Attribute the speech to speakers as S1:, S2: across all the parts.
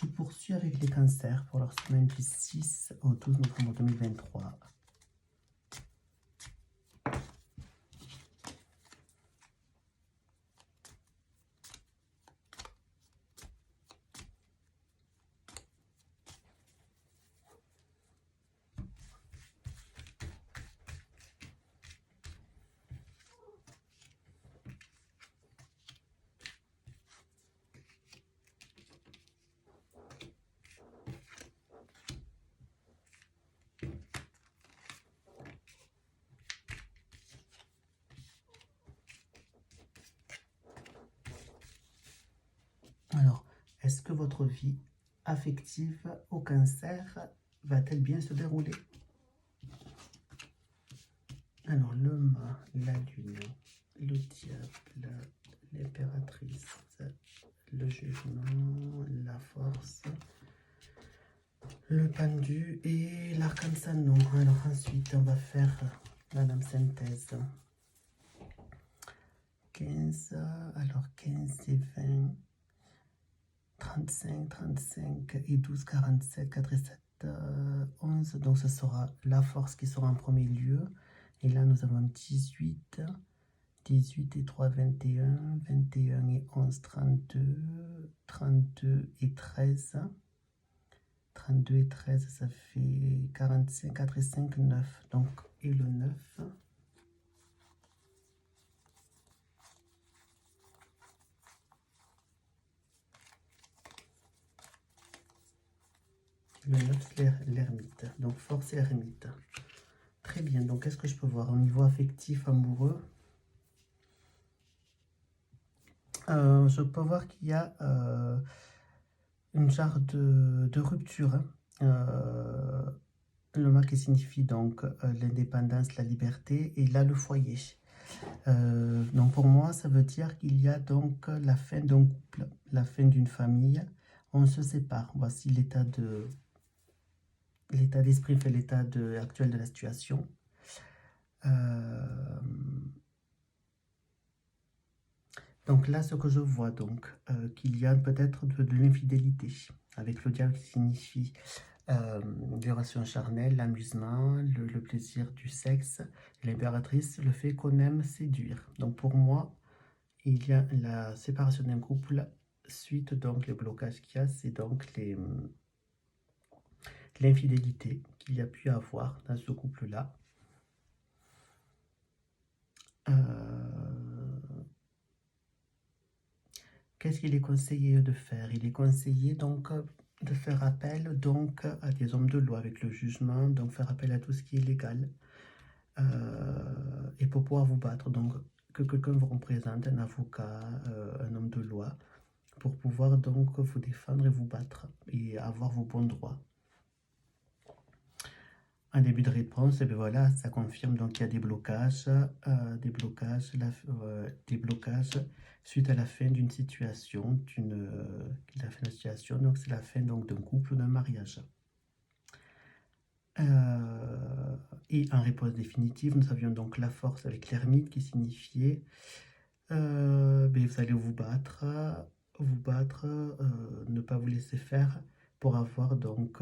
S1: Je poursuis avec les cancers pour leur semaine du 6 au 12 novembre 2023. Alors, est-ce que votre vie affective au cancer va-t-elle bien se dérouler? Alors, l'homme, la lune, le diable, l'impératrice, le jugement, la force, le pendu et l'arcane Sanon. Alors ensuite, on va faire la dame synthèse. 15, alors 15 et 20, 35, 35 et 12, 47, 4 et 7, 11. Donc ce sera la force qui sera en premier lieu. Et là, nous avons 18, 18 et 3, 21, 21 et 11, 32, 32 et 13. 32 et 13, ça fait 45, 4 et 5, 9. Donc, et le 9. Le 9, c'est l'ermite. Donc, force et ermite. Très bien. Donc, qu'est-ce que je peux voir au niveau affectif, amoureux? Je peux voir qu'il y a une genre de rupture. Le mât qui signifie donc l'indépendance, la liberté. Et là, le foyer. Donc, pour moi, ça veut dire qu'il y a donc la fin d'un couple, la fin d'une famille. On se sépare. Voici l'état d'esprit, fait l'état actuel de la situation. Donc là, ce que je vois, donc, qu'il y a peut-être de l'infidélité, avec le diable qui signifie les relations charnelles, l'amusement, le plaisir du sexe, l'impératrice, le fait qu'on aime séduire. Donc pour moi, il y a la séparation d'un couple, suite donc les blocages qu'il y a, c'est donc l'infidélité qu'il y a pu avoir dans ce couple-là. Qu'est-ce qu'il est conseillé de faire? Il est conseillé donc de faire appel donc à des hommes de loi avec le jugement, donc faire appel à tout ce qui est légal. Et pour pouvoir vous battre, donc que quelqu'un vous représente, un avocat, un homme de loi, pour pouvoir donc vous défendre et vous battre et avoir vos bons droits. Un début de réponse, et bien voilà, ça confirme donc qu'il y a des blocages suite à la fin d'une situation, donc c'est la fin donc d'un couple ou d'un mariage. Et en réponse définitive, nous avions donc la force avec l'ermite qui signifiait vous allez vous battre, ne pas vous laisser faire pour avoir donc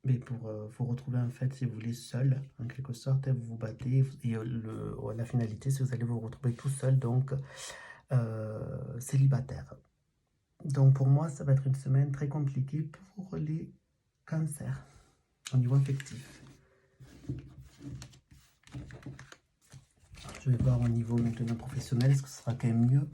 S1: mais pour vous retrouver en fait, si vous voulez, seul, en quelque sorte, vous vous battez, et la finalité, c'est que vous allez vous retrouver tout seul, donc célibataire. Donc pour moi, ça va être une semaine très compliquée pour les cancers, au niveau affectif. Je vais voir au niveau maintenant professionnel, est-ce que ce sera quand même mieux?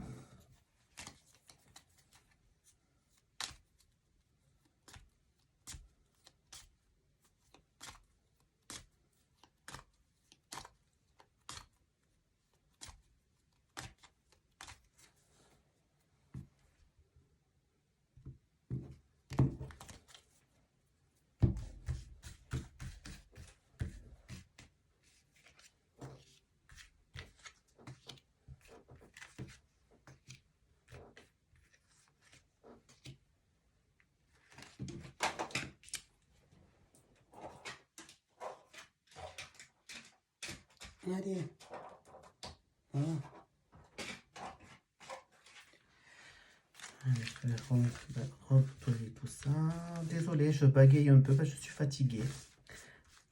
S1: Allez. Voilà. Allez, je vais reposer tout ça. Désolée, je bagaye un peu parce que je suis fatiguée.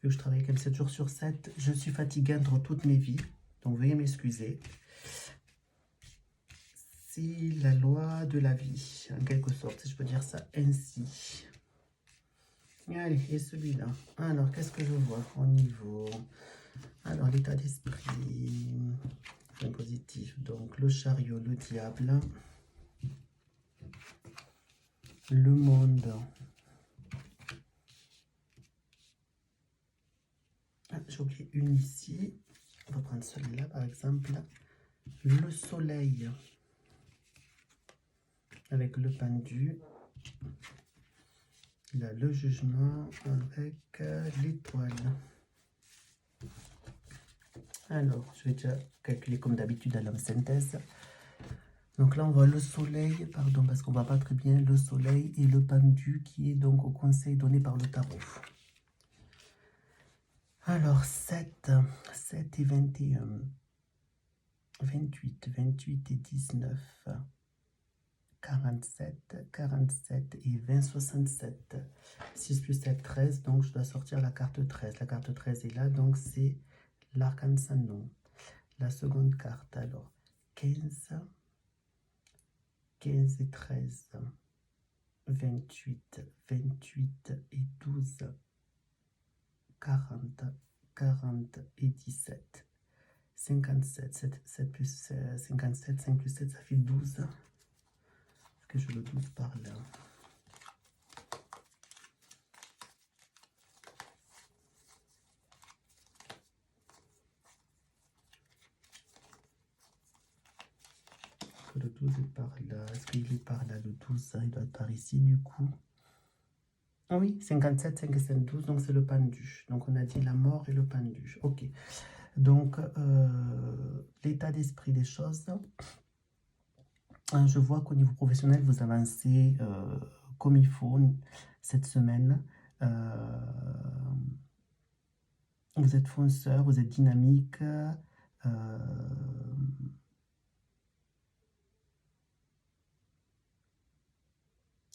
S1: Vu que je travaille comme 7 jours sur 7, je suis fatiguée entre toutes mes vies. Donc veuillez m'excuser. C'est la loi de la vie, en quelque sorte, si je peux dire ça ainsi. Allez, et celui-là. Alors, qu'est-ce que je vois au niveau... Alors, l'état d'esprit positif. Donc, le chariot, le diable, le monde. Ah, j'ai oublié une ici. On va prendre celui-là, par exemple. Le soleil. Avec le pendu. Là, le jugement avec l'étoile. Alors, je vais déjà calculer comme d'habitude à l'homme synthèse. Donc là, on voit le soleil, pardon, parce qu'on ne voit pas très bien le soleil et le pendu qui est donc au conseil donné par le tarot. Alors, 7 et 21, 28 et 19, 47 et 20, 67. 6 plus 7, 13, donc je dois sortir la carte 13. La carte 13 est là, donc c'est l'arcane sans nom. La seconde carte, alors, 15 et 13, 28 et 12, 40 et 17, 57, 7 plus 57, 5 plus 7, ça fait 12. Est-ce que je le 12 par là? Le 12 est par là. Est-ce qu'il est par là? Le 12, ça, il doit être par ici, du coup. Ah oui, 57, 5 et 7, 12, donc c'est le pendu. Donc on a dit la mort et le pendu. Ok. Donc, l'état d'esprit des choses. Je vois qu'au niveau professionnel, vous avancez comme il faut cette semaine. Vous êtes fonceur, vous êtes dynamique.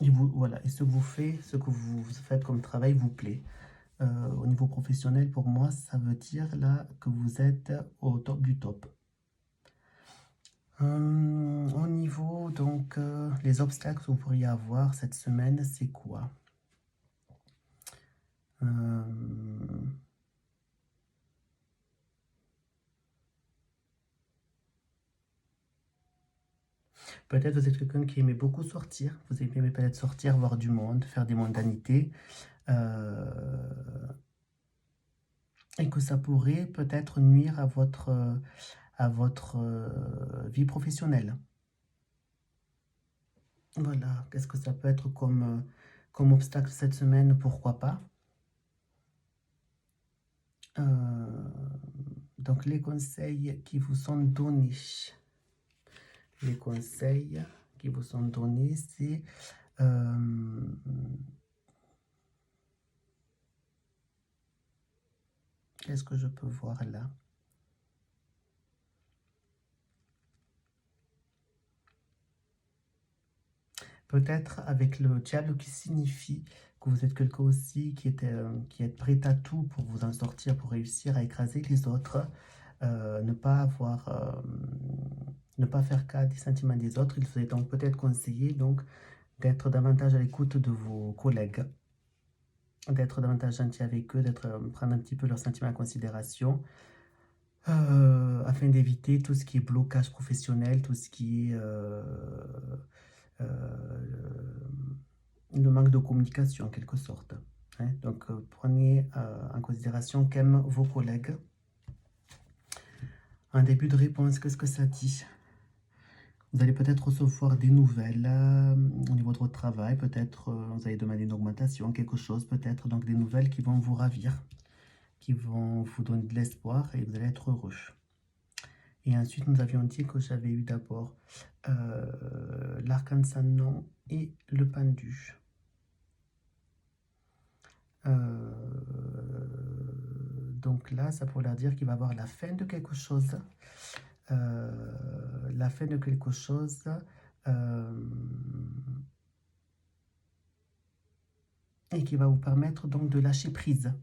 S1: Et voilà, et ce que vous faites comme travail vous plaît. Au niveau professionnel, pour moi, ça veut dire là que vous êtes au top du top. Au niveau, donc, les obstacles que vous pourriez avoir cette semaine, c'est quoi? Peut-être vous êtes quelqu'un qui aimait beaucoup sortir. Vous aimez peut-être sortir, voir du monde, faire des mondanités. Et que ça pourrait peut-être nuire à votre vie professionnelle. Voilà, qu'est-ce que ça peut être comme obstacle cette semaine? Pourquoi pas? Donc les conseils qui vous sont donnés. Les conseils qui vous sont donnés, c'est... qu'est-ce que je peux voir là? Peut-être avec le diable qui signifie que vous êtes quelqu'un aussi qui est prêt à tout pour vous en sortir, pour réussir à écraser les autres, ne pas faire cas des sentiments des autres. Il serait donc peut-être conseillé donc d'être davantage à l'écoute de vos collègues, d'être davantage gentil avec eux, prendre un petit peu leurs sentiments en considération, afin d'éviter tout ce qui est blocage professionnel, tout ce qui est le manque de communication en quelque sorte. Hein. Donc prenez en considération qu'aiment vos collègues. En début de réponse, qu'est-ce que ça dit? Vous allez peut-être recevoir des nouvelles au niveau de votre travail, peut-être vous allez demander une augmentation, quelque chose peut-être, donc des nouvelles qui vont vous ravir, qui vont vous donner de l'espoir et vous allez être heureux. Et ensuite, nous avions dit que j'avais eu d'abord l'arcane sans nom et le pendu. Donc là, ça pourrait dire qu'il va y avoir la fin de quelque chose. La fin de quelque chose et qui va vous permettre donc de lâcher prise.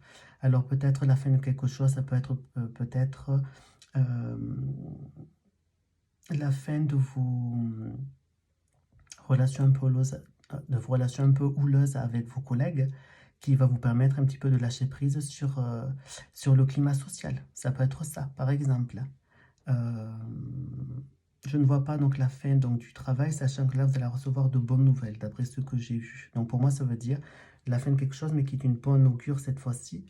S1: Alors peut-être la fin de quelque chose, ça peut être peut-être la fin de vos relations un peu houleuses avec vos collègues, qui va vous permettre un petit peu de lâcher prise sur le climat social. Ça peut être ça, par exemple. Je ne vois pas donc la fin donc, du travail, sachant que là, vous allez recevoir de bonnes nouvelles, d'après ce que j'ai vu. Donc pour moi, ça veut dire la fin de quelque chose, mais qui est une bonne augure cette fois-ci,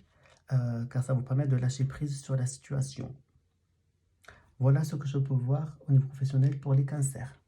S1: car ça vous permet de lâcher prise sur la situation. Voilà ce que je peux voir au niveau professionnel pour les cancers.